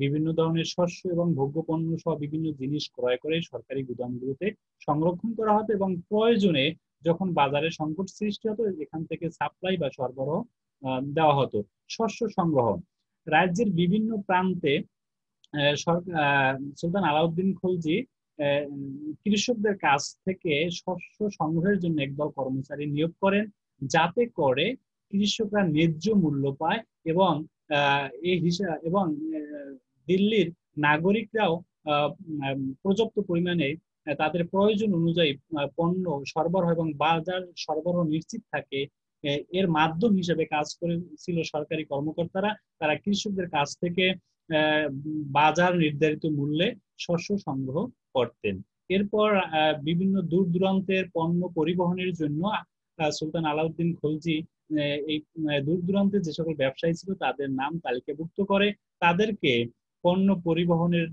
বিভিন্ন ধরনের শস্য এবং ভোগ্যপণ্য সহ বিভিন্ন জিনিস ক্রয় করে সরকারি গুদামগুলোতে সংরক্ষণ করা হতো এবং প্রয়োজনে যখন বাজারে সংকট সৃষ্টি হতো এখান থেকে সাপ্লাই বা সরবরাহ দেওয়া হতো। শস্য সংগ্রহ, রাজ্যের বিভিন্ন প্রান্তে সুলতান আলাউদ্দিন খলজি কৃষকদের কাছ থেকে শস্য সংগ্রহের জন্য একদল কর্মচারী নিয়োগ করেন, যাতে করে কৃষকরা ন্যায্য মূল্য পায় এবং এই হিসাব এবং দিল্লির নাগরিকরাও পর্যাপ্ত পরিমাণে তাদের প্রয়োজন অনুযায়ী পণ্য সরবরাহ এবং বাজার সরবরাহ নিশ্চিত থাকে। এর মাধ্যম হিসেবে কাজ করেছিল সরকারি কর্মকর্তারা। তারা কৃষকদের কাছ থেকে বাজার নির্ধারিত মূল্যে শস্য সংগ্রহ করতেন। এরপর বিভিন্ন দূর দূরান্তের পণ্য পরিবহনের জন্য সুলতান আলাউদ্দিন খলজি এই দূর দূরান্তে যে সকল ব্যবসায়ী ছিল তাদের নাম তালিকাভুক্ত করে তাদেরকে পণ্য পরিবহনের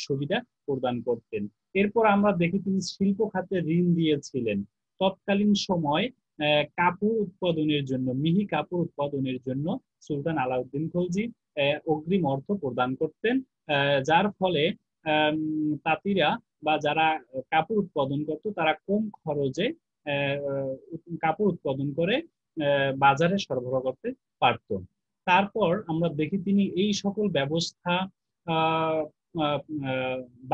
সুবিধা প্রদান করতেন। এরপর আমরা দেখি তিনি শিল্প খাতে ঋণ দিয়েছিলেন। তৎকালীন সময় কাপড় উৎপাদনের জন্য, মিহি কাপড় উৎপাদনের জন্য সুলতান আলাউদ্দিন খলজি অগ্রিম অর্থ প্রদান করতেন, যার ফলে তাঁতিরা বা যারা কাপড় উৎপাদন করত তারা কম খরচে কাপড় উৎপাদন করে বাজারে সরবরাহ করতে পারত। তারপর আমরা দেখি তিনি এই সকল ব্যবস্থা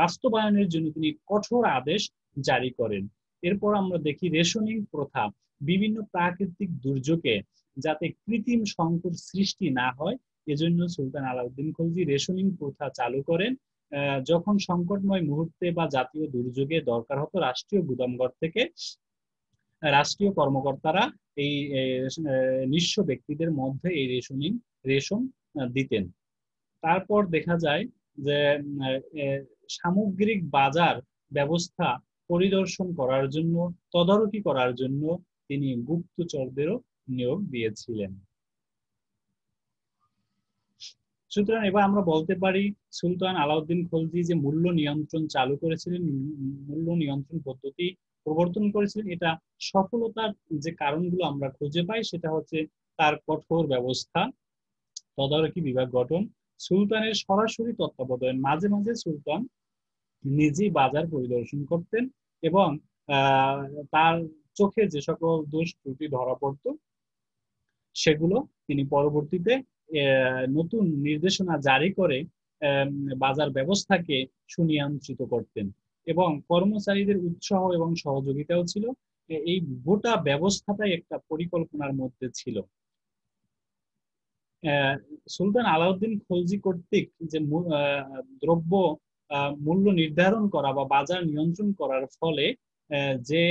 বাস্তবায়নের জন্য তিনি কঠোর আদেশ জারি করেন। এরপর আমরা দেখি রেশনিং প্রথা, বিভিন্ন প্রাকৃতিক দুর্যোগে যাতে কৃত্রিম সংকট সৃষ্টি না হয় এজন্য সুলতান আলাউদ্দিন খলজি রেশনিং প্রথা চালু করেন। যখন সংকটময় মুহূর্তে বা জাতীয় দুর্যোগে দরকার হতো রাষ্ট্রীয় গুদামঘর থেকে রাষ্ট্রীয় কর্মকর্তারা এই নিঃস্ব ব্যক্তিদের মধ্যে এই রেশন দিতেন। তারপর দেখা যায় যে সামগ্রিক বাজার ব্যবস্থা পরিদর্শন করার জন্য, তদারকি করার জন্য তিনি গুপ্তচরদেরও নিয়োগ দিয়েছিলেন। সুতরাং এবার আমরা বলতে পারি সুলতান আলাউদ্দিন খলজি যে মূল্য নিয়ন্ত্রণ চালু করেছিলেন, মূল্য নিয়ন্ত্রণ পদ্ধতি প্রবর্তন করেছিলেন, এটা সফলতার যে কারণগুলো আমরা খুঁজে পাই সেটা হচ্ছে তার কঠোর ব্যবস্থা, তদারকি বিভাগ গঠন, সুলতানের সরাসরি তত্ত্বাবধান। মাঝে মাঝে সুলতান নিজেই বাজার পরিদর্শন করতেন এবং তার চোখে যে সকল দোষ ত্রুটি ধরা পড়তো সেগুলো তিনি পরবর্তীতে নতুন নির্দেশনা জারি করে বাজার ব্যবস্থাকে সুনিয়ন্ত্রিত করতেন এবং কর্মচারীদের উৎসাহ এবং সহযোগিতাও ছিল। এই গোটা ব্যবস্থাটাই একটা পরিকল্পনার মধ্যে ছিল। সুলতান আলাউদ্দিন খলজি কর্তৃক যে দ্রব্য মূল্য নির্ধারণ করা বা বাজার নিয়ন্ত্রণ করার ফলে যে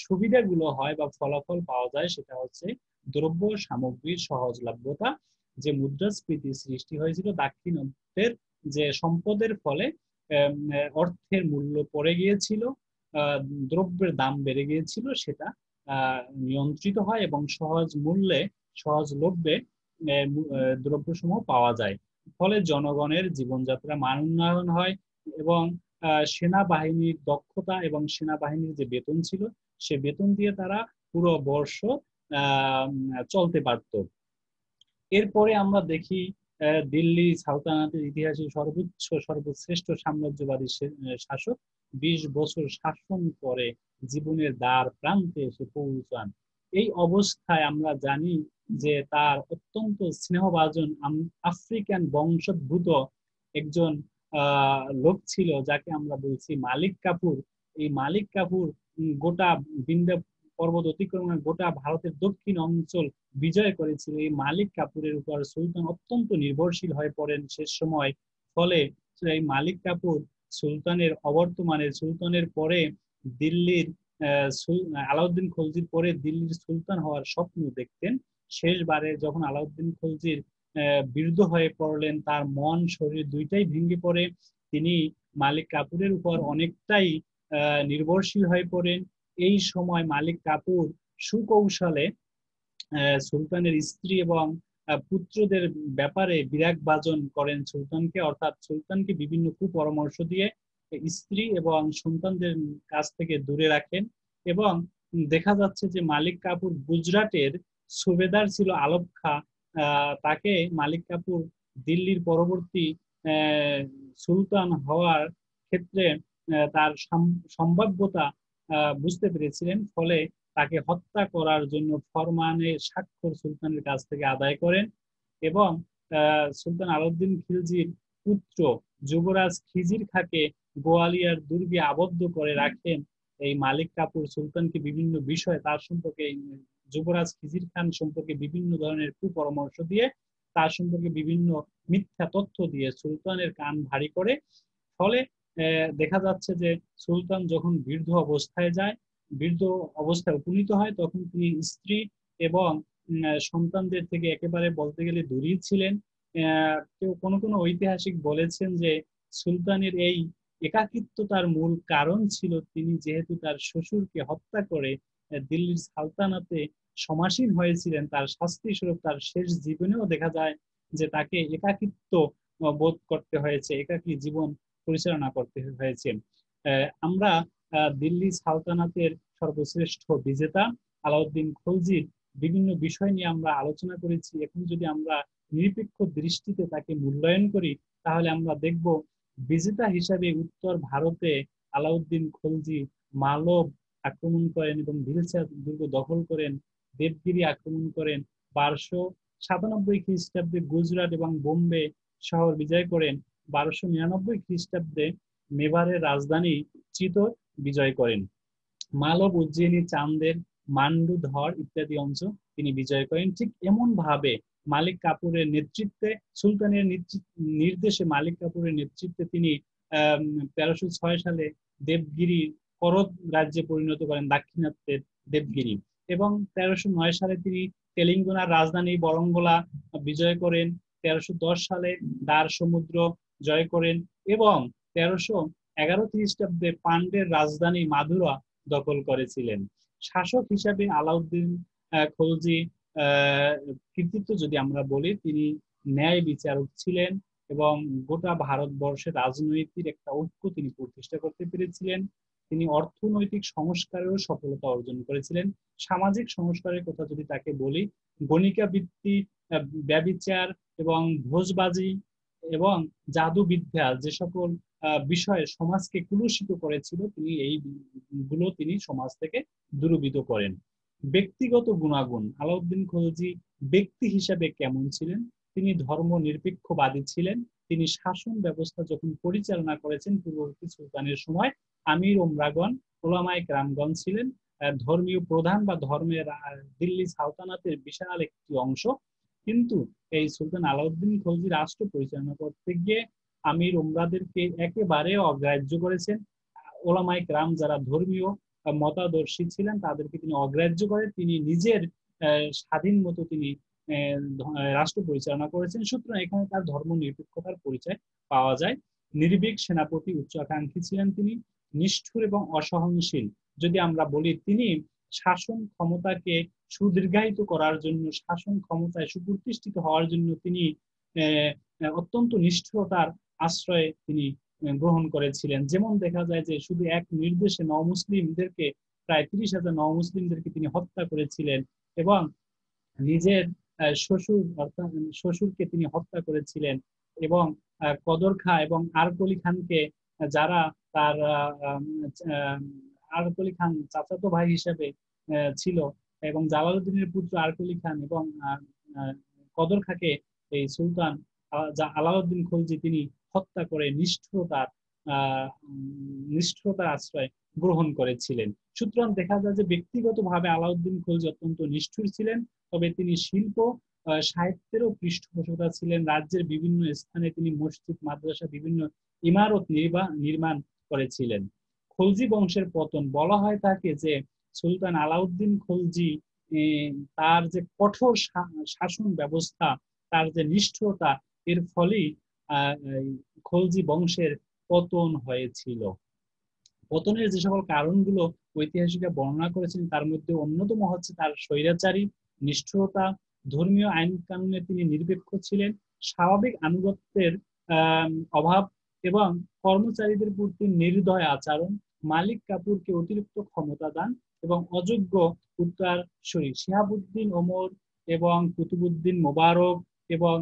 সুবিধাগুলো হয় বা ফলাফল পাওয়া যায় সেটা হচ্ছে দ্রব্য সামগ্রীর সহজলভ্যতা, যে মুদ্রাস্ফীতি সৃষ্টি হয়েছিল দাক্ষিণাত্যের যে সম্পদের ফলে অর্থের মূল্য পড়ে গিয়েছিল, আহ, দ্রব্যের দাম বেড়ে গিয়েছিল, সেটা নিয়ন্ত্রিত হয় এবং সহজ মূল্যে সহজলভ্যে দ্রব্যসমূহ পাওয়া যায়। ফলে জনগণের জীবনযাত্রা মান উন্নয়ন হয় এবং সেনাবাহিনীর দক্ষতা এবং সেনাবাহিনীর যে বেতন ছিল সে বেতন দিয়ে তারা পুরো বর্ষ আহ চলতে পারত। এরপরে আমরা দেখি দিল্লি সালতানাতের ইতিহাসে সর্বশ্রেষ্ঠ সাম্রাজ্যবাদী শাসক 20 বছর শাসন করে জীবনের দ্বার প্রান্তে এসে পৌঁছান। এই অবস্থায় আমরা জানি যে তার অত্যন্ত স্নেহভাজন আফ্রিকান বংশোদ্ভূত একজন লোক ছিল যাকে আমরা বলছি মালিক কাফুর। এই মালিক কাফুর গোটা বিন্ধ্যা পর্বত অতিক্রম করে গোটা ভারতের দক্ষিণ অঞ্চল বিজয় করেছিল। এই মালিক কাফুরের উপর সুলতান অত্যন্ত নির্ভরশীল হয়ে পড়েন শেষ সময়। ফলে এই মালিক কাফুর সুলতানের অবর্তমানে সুলতানের পরে দিল্লির আলাউদ্দিন খলজির পরে দিল্লির সুলতান হওয়ার স্বপ্ন দেখতেন। শেষবারে যখন আলাউদ্দিন খলজির বৃদ্ধ হয়ে পড়লেন, তার মন শরীর দুইটাই ভেঙে পড়ে, তিনি মালিক কাফুরের উপর অনেকটাই নির্ভরশীল হয়ে পড়েন। এই সময় মালিক কাফুর সুকৌশলে সুলতানের স্ত্রী এবং পুত্রদের ব্যাপারে বিরাগ ভাজন করেন সুলতানকে, অর্থাৎ সুলতানকে বিভিন্ন কুপরামর্শ দিয়ে স্ত্রী এবং সন্তানদের কাছ থেকে দূরে রাখেন। এবং দেখা যাচ্ছে যে মালিক কাফুর গুজরাটের সুবেদার ছিল আলপ খাঁ, তাকে মালিক কাফুর দিল্লির পরবর্তী সুলতান হওয়ার ক্ষেত্রে তার সম্ভাব্যতা বুঝতে পেরেছিলেন। ফলে তাকে হত্যা করার জন্য ফরমানে স্বাক্ষর সুলতানের কাছ থেকে আদায় করেন এবং সুলতান আলাউদ্দিন খিলজির পুত্র যুবরাজ খিজির খাঁকে গোয়ালিয়র দুর্গে আবদ্ধ করে রাখেন। এই মালিক কাফুর সুলতানকে বিভিন্ন বিষয়ে তার সম্পর্কে যুবরাজ খিজির খান সম্পর্কে বিভিন্ন ধরনের কুপরামর্শ দিয়ে তার সম্পর্কে বিভিন্ন মিথ্যা তথ্য দিয়ে সুলতানের কান ভারী করে। ফলে দেখা যাচ্ছে যে সুলতান যখন বৃদ্ধ অবস্থায় যায়, বৃদ্ধ অবস্থায় উপনীত হয়, তখন তিনি স্ত্রী এবং সন্তানদের থেকে একেবারে বলতে গেলে দূরেই ছিলেন। কেউ কোনো কোনো ঐতিহাসিক বলেছেন যে সুলতানের এই একাকিত্বতার মূল কারণ ছিল তিনি যেহেতু তার শ্বশুরকে হত্যা করে দিল্লির সালতানাতে সমাসীন হয়েছিলেন, তার শাস্তি স্বরূপ তার শেষ জীবনেও দেখা যায় যে তাকে একাকিত্ব বোধ করতে হয়েছে, একাকী জীবন পরিচালনা করতে হয়েছে। আমরা দিল্লি সালতানাতের সর্বশ্রেষ্ঠ বিজেতা আলাউদ্দিন খলজির বিভিন্ন বিষয় নিয়ে আমরা আলোচনা করেছি। এখন যদি আমরা নিরপেক্ষ দৃষ্টিতে তাকে মূল্যায়ন করি তাহলে আমরা দেখব বিজেতা হিসাবে উত্তর ভারতে আলাউদ্দিন খলজি মালব আক্রমণ করেন এবং ভিলসা দুর্গ দখল করেন, দেবগিরি আক্রমণ করেন, 1297 খ্রিস্টাব্দে গুজরাট এবং বোম্বে শহর বিজয় করেন, 1299 খ্রিস্টাব্দে মেবারের রাজধানী চিতোর বিজয় করেন, মালব উজ্জয়িনী চান্দের মান্ডু ধর ইত্যাদি অঞ্চল তিনি বিজয় করেন। ঠিক এমন ভাবে মালিক কাফুরের নেতৃত্বে সুলতানের নির্দেশে মালিক কাফুরের নেতৃত্বে তিনি 1306 সালে দেবগিরি করদ রাজ্যে পরিণত করেন, দাক্ষিণাত্যের দেবগিরি। এবং 1309 সালে তিনি তেলেঙ্গানার রাজধানী বরঙ্গলা বিজয় করেন, 1310 সালে দ্বার সমুদ্র জয় করেন এবং 1311 খ্রিস্টাব্দে পান্ডের রাজধানী মাদুরা দখল করেছিলেন। শাসক হিসাবে আলাউদ্দিন খলজি কৃতিত্ব যদি আমরা বলি, তিনি ন্যায় বিচারক ছিলেন এবং গোটা ভারতবর্ষের রাজনৈতিক একটা ঐক্য তিনি প্রতিষ্ঠা করতে পেরেছিলেন। তিনি অর্থনৈতিক সংস্কারেও সফলতা অর্জন করেছিলেন। সামাজিক সংস্কারের কথা যদি তাকে বলি, গণিকা বৃত্তি, ব্যভিচার এবং ভোজবাজি এবং জাদুবিদ্যা যে সকল বিষয়ে সমাজকে কুলুষিত করেছিল তিনি এইগুলো তিনি সমাজ থেকে দূরীভূত করেন। ব্যক্তিগত গুণাগুণ, আলাউদ্দিন খলজি ব্যক্তি হিসাবে কেমন ছিলেন? তিনি ধর্ম নিরপেক্ষবাদী ছিলেন। তিনি শাসন ব্যবস্থা যখন পরিচালনা করেছেন পূর্ববর্তী সুলতানের সময়, আমির ওমরাগণ ওলামায়ে কেরামগণ ছিলেন ধর্মীয় প্রধান বা ধর্মের দিল্লি সালতানাতের বিশাল একটি অংশ। কিন্তু এই সুলতান আলাউদ্দিন খলজি রাষ্ট্র পরিচালনা করতে গিয়ে আমির ওমরাদেরকে একেবারে অগ্রাহ্য করেছেন। ওলামায়ে কেরাম যারা ধর্মীয় মতাদর্শী ছিলেন তাদেরকে তিনি অগ্রাহ্য করে তিনি নিজের স্বাধীন মতো তিনি রাষ্ট্র পরিচালনা করেছেন। সুতরাং এখানে তার ধর্ম নিরপেক্ষতার পরিচয় পাওয়া যায়। নির্ভীক সেনাপতি, উচ্চাকাঙ্ক্ষী ছিলেন তিনি, নিষ্ঠুর এবং অসহনশীল। যদি আমরা বলি তিনি শাসন ক্ষমতাকে সুদীর্ঘায়িত করার জন্য, শাসন ক্ষমতায় সুপ্রতিষ্ঠিত হওয়ার জন্য তিনি অত্যন্ত নিষ্ঠুরতার আশ্রয়ে তিনি গ্রহণ করেছিলেন। যেমন দেখা যায় যে শুধু এক নির্দেশে নওমুসলিমদেরকে প্রায় 30,000 নওমুসলিমদেরকে তিনি হত্যা করেছিলেন এবং নিজের শ্বশুরকে তিনি হত্যা করেছিলেন এবং কদর খাঁ এবং আরকলি খানকে, যারা তার আরকলি খান চাচাতো ভাই হিসেবে ছিল, এবং জালালউদ্দিনের পুত্র আরকলি খান এবং কদর খাঁকে এই সুলতান আলাউদ্দিন খলজি তিনি হত্যা করে নিষ্ঠুরতার আশ্রয় গ্রহণ করেছিলেন। সুতরাং দেখা যায় যে ব্যক্তিগতভাবে আলাউদ্দিন খলজি অত্যন্ত নিষ্ঠুর ছিলেন, তবে তিনি শিল্প সাহিত্যেরও পৃষ্ঠপোষকতা ছিলেন। রাজ্যের বিভিন্ন স্থানে তিনি মসজিদ, মাদ্রাসা, বিভিন্ন ইমারত নির্মাণ করেছিলেন। খলজি বংশের পতন, বলা হয় তাকে যে সুলতান আলাউদ্দিন খলজি তার যে কঠোর শাসন ব্যবস্থা, তার যে নিষ্ঠুরতা, এর ফলেই খলজি বংশের পতন হয়েছিল। পতনের যে সকল কারণগুলো ঐতিহাসিকরা বর্ণনা করেছেন তার মধ্যে অন্যতম হচ্ছে তার স্বৈরাচারী নিষ্ঠুরতা, ধর্মীয় আইন কানুনে তিনি নিরপেক্ষ ছিলেন, স্বাভাবিক আনুগত্যের অভাব এবং কর্মচারীদের প্রতি নির্দয় আচরণ, মালিক কাপুরকে অতিরিক্ত ক্ষমতা দান এবং অযোগ্য উত্তরসূরি শিহাবুদ্দিন ওমর এবং কুতুবুদ্দিন মোবারক এবং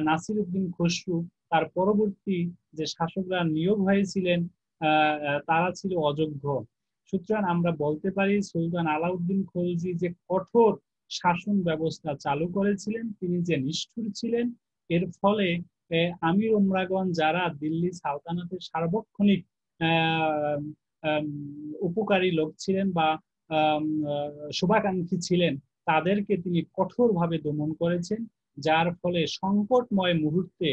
নাসিরউদ্দিন খসরু, তার পরবর্তী যে শাসকরা নিয়োগ হয়েছিলেন তারা ছিল অযোগ্য। সুতরাং আমরা বলতে পারি সুলতান আলাউদ্দিন খলজি যে কঠোর শাসন ব্যবস্থা চালু করেছিলেন, তিনি যে নিষ্ঠুর ছিলেন, এর ফলে আমির ওমরাগণ যারা দিল্লি সালতানাতের সার্বক্ষণিক উপকারী লোক ছিলেন বা শুভাকাঙ্ক্ষী ছিলেন, তাদেরকে তিনি কঠোরভাবে দমন করেছেন, যার ফলে সংকটময় মুহূর্তে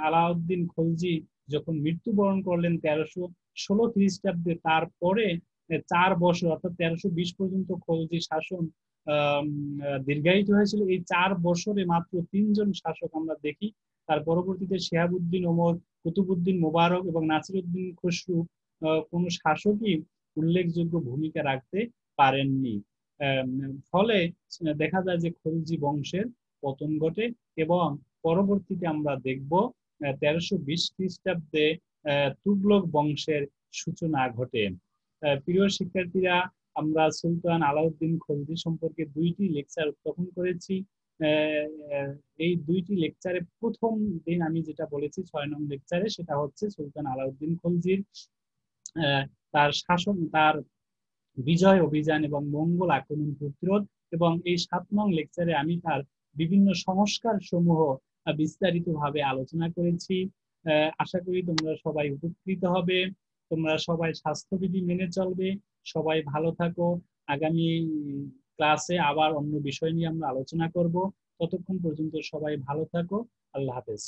আলাউদ্দিন খলজি যখন মৃত্যুবরণ করলেন 1316 খ্রিস্টাব্দে, তারপরে 4 বছর অর্থাৎ 1320 পর্যন্ত খলজি শাসন দীর্ঘায়িত হয়েছিল। এই 4 বছরে মাত্র 3 জন শাসক আমরা দেখি। তার পরবর্তীতে শিহাবুদ্দিন ওমর, কুতুবুদ্দিন মোবারক এবং নাসিরউদ্দিন খসরু কোন শাসকই উল্লেখযোগ্য ভূমিকা রাখতে পারেননি। ফলে দেখা যায় যে খলজি বংশের পতন ঘটে এবং পরবর্তীতে আমরা দেখব 1320 খ্রিস্টাব্দে তুগলক বংশের সূচনা ঘটে। প্রিয় শিক্ষার্থীরা, আমরা সুলতান আলাউদ্দিন খলজি সম্পর্কে 2টি লেকচার উত্থাপন করেছি। এই 2টি লেকচারে প্রথম দিন আমি যেটা বলেছি 6 নং লেকচারে, সেটা হচ্ছে সুলতান আলাউদ্দিন খলজির তার শাসন, তার বিজয় অভিযান এবং মঙ্গল আক্রমণ প্রতিরোধ, এবং এই 7 নং লেকচারে আমি তার বিভিন্ন সংস্কার সমূহ বিস্তারিতভাবে আলোচনা করেছি। আশা করি তোমরা সবাই উপকৃত হবে, তোমরা সবাই স্বাস্থ্যবিধি মেনে চলবে, সবাই ভালো থাকো। আগামী ক্লাসে আবার অন্য বিষয় নিয়ে আমরা আলোচনা করব। ততক্ষণ পর্যন্ত সবাই ভালো থাকো। আল্লাহ হাফেজ।